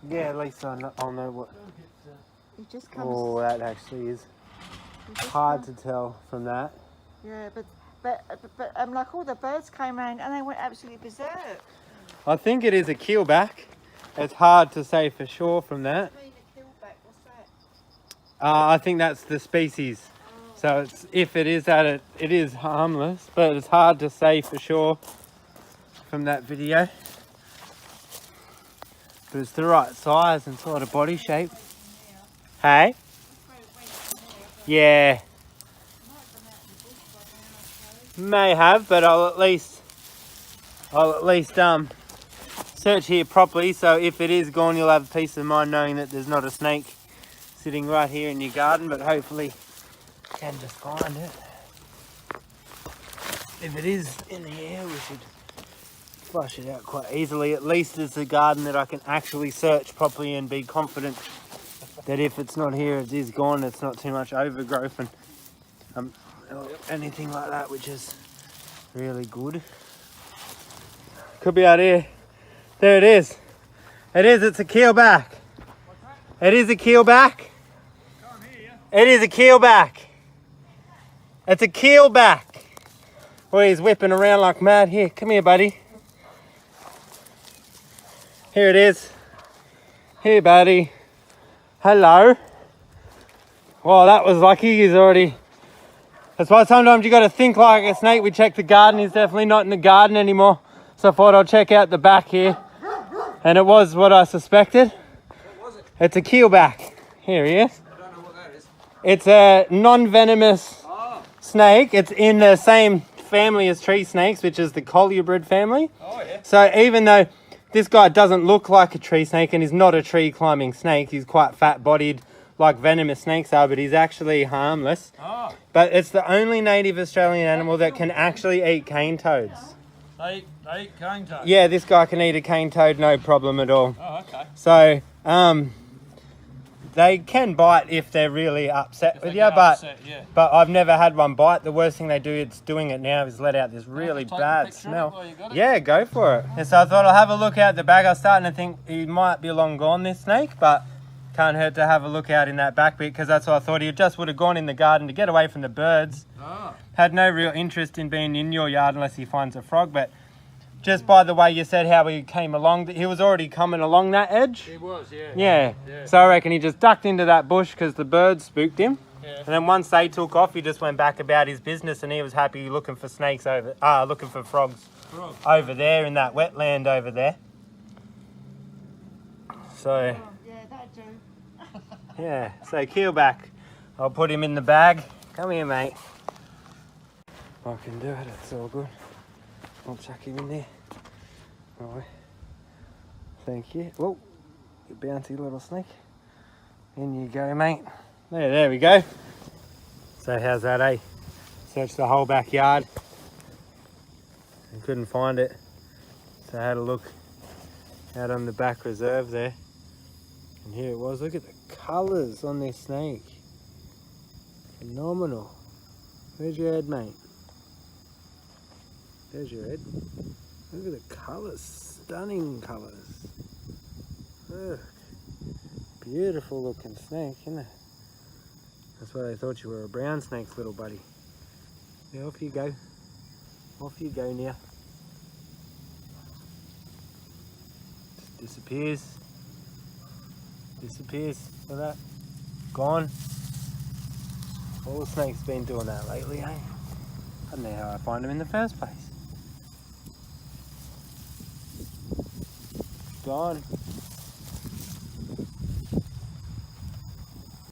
Yeah, at least I'll know what. He just comes. Oh, that actually is hard to tell from that. Yeah, but like all the birds came around and they went absolutely berserk. I think it is a keelback. It's hard to say for sure from that. What do you mean a keelback? What's that? I think that's the species. So it's, if it is that, it is harmless, but it's hard to say for sure from that video. But it's the right size and sort of body shape. Hey? Yeah. May have, but I'll at least search here properly, so if it is gone you'll have peace of mind knowing that there's not a snake sitting right here in your garden, but hopefully you can just find it. If it is in the air we should flush it out quite easily. At least it's a garden that I can actually search properly and be confident that if it's not here it is gone, it's not too much overgrowth and anything like that, which is really good. Could be out here. There it is. It's a keelback. It is a keelback. It is a keelback. It's a keelback. Boy, he's whipping around like mad. Here, come here, buddy. Here it is. Here, buddy. Hello. Well, that was lucky. He's already... That's why sometimes you got to think like a snake. We checked the garden. He's definitely not in the garden anymore. So I thought I'll check out the back here. And it was what I suspected. What was it? It's a keelback. Here he is. I don't know what that is. It's a non-venomous snake. It's in the same family as tree snakes, which is the colubrid family. Oh, yeah. So even though this guy doesn't look like a tree snake and he's not a tree climbing snake, he's quite fat-bodied like venomous snakes are, but he's actually harmless. Oh. But it's the only native Australian animal that can actually eat cane toads. They eat cane toads? Yeah, this guy can eat a cane toad, no problem at all. Oh, okay. So, they can bite if they're really upset with you, but I've never had one bite. The worst thing they do, it's doing it now, is let out this really bad smell. Yeah, go for it. And so I thought I'll have a look out the bag. I was starting to think he might be long gone, this snake, but can't hurt to have a look out in that back bit, because that's what I thought. He just would have gone in the garden to get away from the birds. Oh. Had no real interest in being in your yard unless he finds a frog, but just by the way you said how he came along, he was already coming along that edge. He was, yeah. Yeah. So I reckon he just ducked into that bush because the birds spooked him. Yeah. And then once they took off, he just went back about his business, and he was happy looking for snakes looking for frogs over there in that wetland over there. So Yeah, that'd do. yeah, so keelback. I'll put him in the bag. Come here, mate. I can do it, it's all good. I'll chuck him in there. Alright. Thank you. Whoa, you bouncy little snake. In you go, mate. There we go. So how's that, eh? Searched the whole backyard and couldn't find it. So I had a look out on the back reserve there. And here it was. Look at the colours on this snake. Phenomenal. Where's your head, mate? There's your head. Look at the colours. Stunning colours. Look. Beautiful looking snake, isn't it? That's why they thought you were a brown snake, little buddy. Yeah, off you go. Off you go now. Just disappears. Disappears. Look at that. Gone. All the snakes been doing that lately, eh? I don't know how I find them in the first place. Gone.